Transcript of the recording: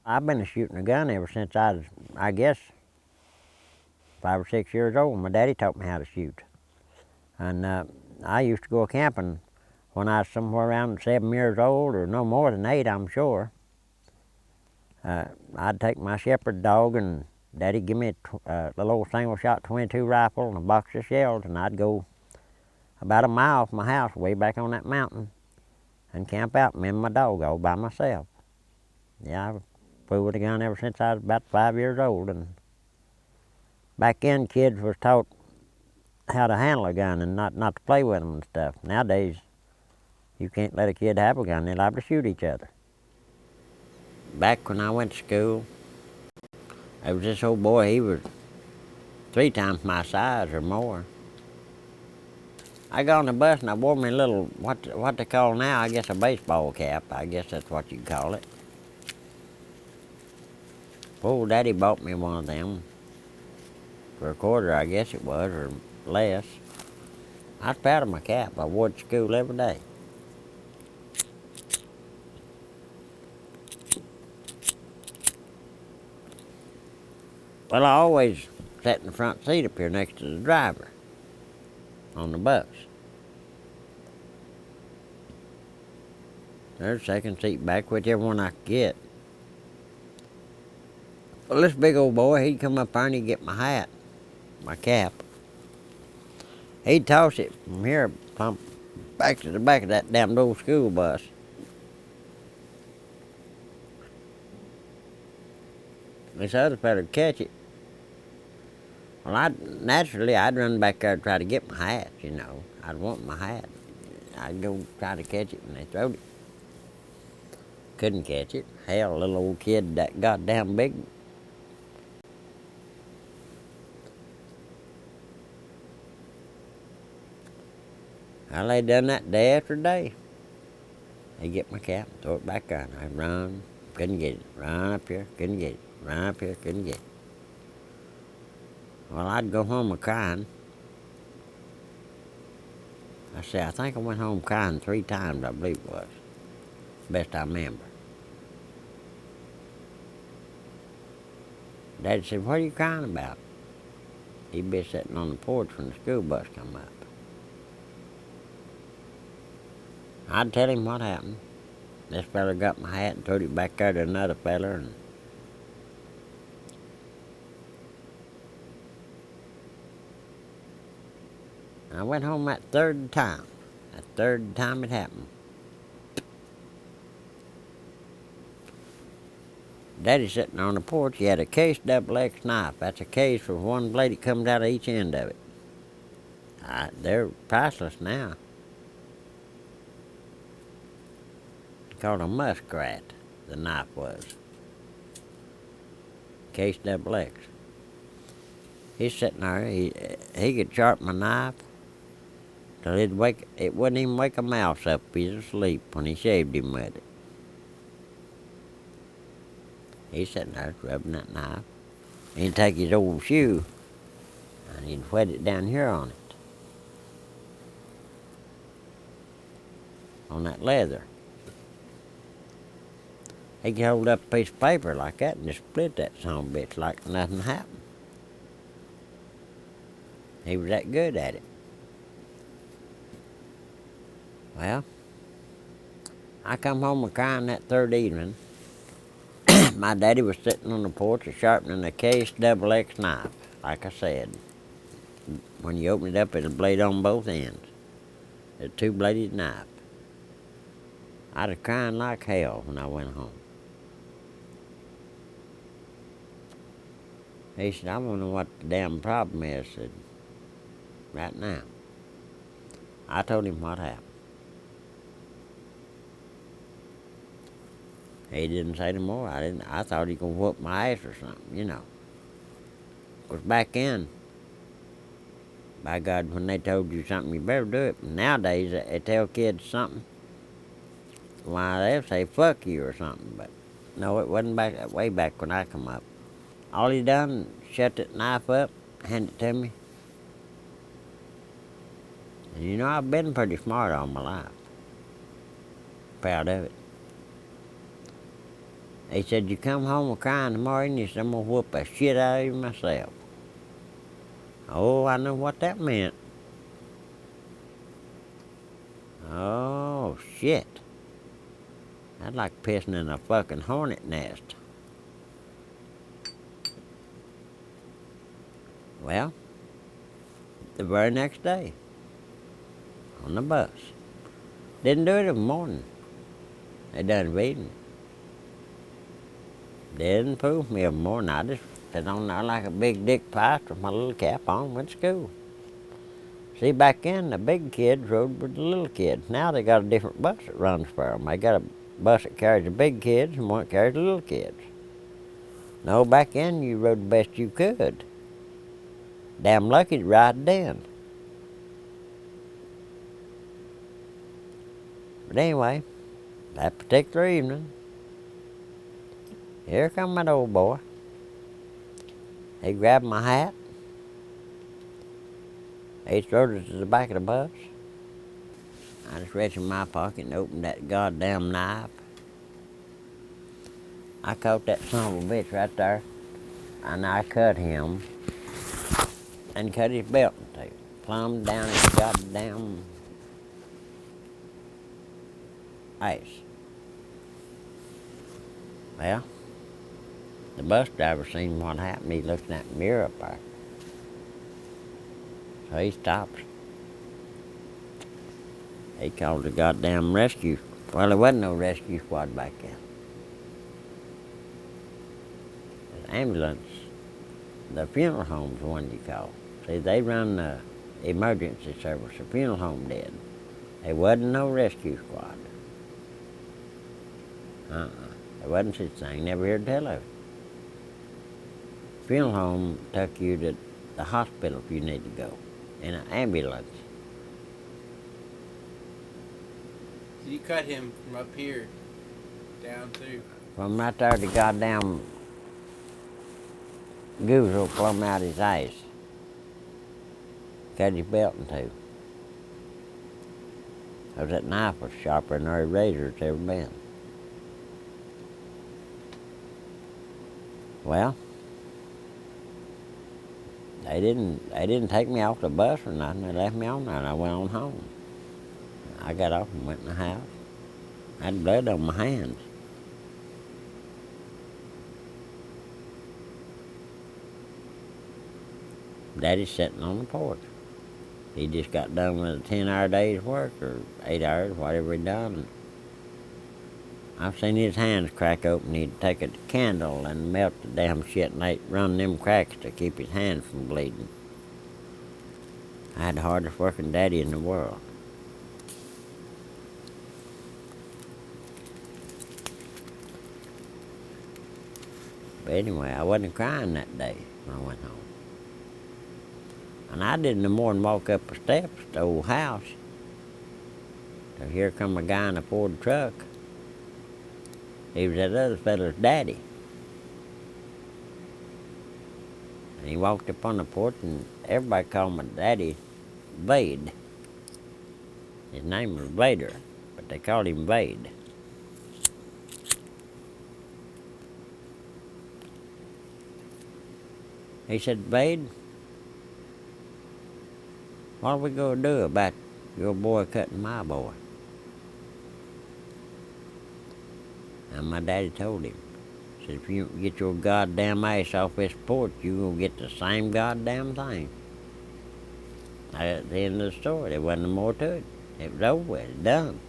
I've been shooting a gun ever since I guess, 5 or 6 years old. My daddy taught me how to shoot. And I used to go camping when I was somewhere around 7 years old, or no more than 8, I'm sure. I'd take my shepherd dog, and Daddy'd give me a little old single-shot .22 rifle and a box of shells, and I'd go about a mile from my house, way back on that mountain, and camp out, me and my dog, all by myself. Yeah, I've flew with a gun ever since I was about 5 years old, and back then kids was taught how to handle a gun and not to play with them and stuff. Nowadays, you can't let a kid have a gun, they're liable to shoot each other. Back when I went to school, there was this old boy, he was 3 times my size or more. I got on the bus and I wore me a little, what they call now, I guess a baseball cap. I guess that's what you call it. Old Daddy bought me one of them for $25, I guess it was, or less. I was proud of my cap. I wore it to school every day. Well, I always sat in the front seat up here next to the driver on the bus. There's a second seat back, whichever one I could get. Well, this big old boy, he'd come up there and he'd get my hat, my cap. He'd toss it from here plump back to the back of that damn old school bus. This other feller'd catch it. Well, naturally, I'd run back there to try to get my hat, you know. I'd want my hat. I'd go try to catch it, and they throwed it. Couldn't catch it. Hell, a little old kid that goddamn big. Well, they done that day after day. They'd get my cap, throw it back on. I'd run, couldn't get it. Run up here, couldn't get it. Run up here, couldn't get it. Well, I'd go home crying. I think I went home crying 3 times, I believe it was. Best I remember. Daddy said, "What are you crying about?" He'd be sitting on the porch when the school bus come up. I'd tell him what happened. This fella got my hat and threw it back there to another fella, and I went home that 3rd time. That 3rd time it happened. Daddy's sitting on the porch. He had a case double-X knife. That's a case with one blade that comes out of each end of it. They're priceless now. Called a muskrat, the knife was. Case double-X. He's sitting there. He could sharpen my knife till it wouldn't even wake a mouse up if he was asleep when he shaved him with it. He's sitting there rubbing that knife. He'd take his old shoe and he'd wet it down here on it. On that leather. He could hold up a piece of paper like that and just split that son of a bitch like nothing happened. He was that good at it. Well, I come home crying that 3rd evening. My daddy was sitting on the porch sharpening a case double-X knife, like I said. When you open it up, there's a blade on both ends. It's a 2-bladed knife. I was crying like hell when I went home. He said, "I wonder what the damn problem is," I said, "right now." I told him what happened. He didn't say no more. I thought he was going to whoop my ass or something, you know. Because back then, by God, when they told you something, you better do it. Nowadays, they tell kids something, why, they'll say, "Fuck you," or something. But no, it wasn't way back when I come up. All he done, shut that knife up, hand it to me. And you know, I've been pretty smart all my life. Proud of it. He said, you come home crying tomorrow and he said, I'm going to whoop the shit out of you myself. Oh, I know what that meant. Oh, shit. That's like pissing in a fucking hornet nest. Well, the very next day, on the bus. Didn't do it in the morning. They done reading. Didn't prove me in the morning. I just sat on there like a big dick pipe with my little cap on, went to school. See, back then, the big kids rode with the little kids. Now they got a different bus that runs for them. They got a bus that carries the big kids and one that carries the little kids. No, back then you rode the best you could. Damn lucky to ride then. But anyway, that particular evening, here come that old boy. He grabbed my hat. He throwed it to the back of the bus. I just reached in my pocket and opened that goddamn knife. I caught that son of a bitch right there, and I cut him and cut his belt in two. Plumb down his goddamn ass. Well, the bus driver seen what happened. He looked in that mirror up there. So he stops. He called the goddamn rescue. Well, there wasn't no rescue squad back then. The ambulance, the funeral home's the one you call. See, they run the emergency service. The funeral home did. There wasn't no rescue squad. There wasn't such a thing. Never heard tell of it. Funeral home took you to the hospital if you need to go in an ambulance. So you cut him from up here down through. From right there, the goddamn goozle plumb out his ass. Cut his belt in two. Because that knife was sharper than our razor's ever been. Well, they didn't take me off the bus or nothing. They left me on there and I went on home. I got off and went in the house. I had blood on my hands. Daddy's sitting on the porch. He just got done with a 10-hour day's work, or 8 hours, whatever he done. I've seen his hands crack open. He'd take a candle and melt the damn shit and they'd run them cracks to keep his hands from bleeding. I had the hardest working daddy in the world. But anyway, I wasn't crying that day when I went home. And I didn't no more than walk up the steps to the old house. So here come a guy in a Ford truck. He was that other fella's daddy. And he walked up on the porch and everybody called my daddy Vade. His name was Vader, but they called him Vade. He said, Vade, what are we going to do about your boy cutting my boy? And my daddy told him, said, if you don't get your goddamn ass off this porch, you're going to get the same goddamn thing. At the end of the story, there wasn't no more to it. It was over with, done.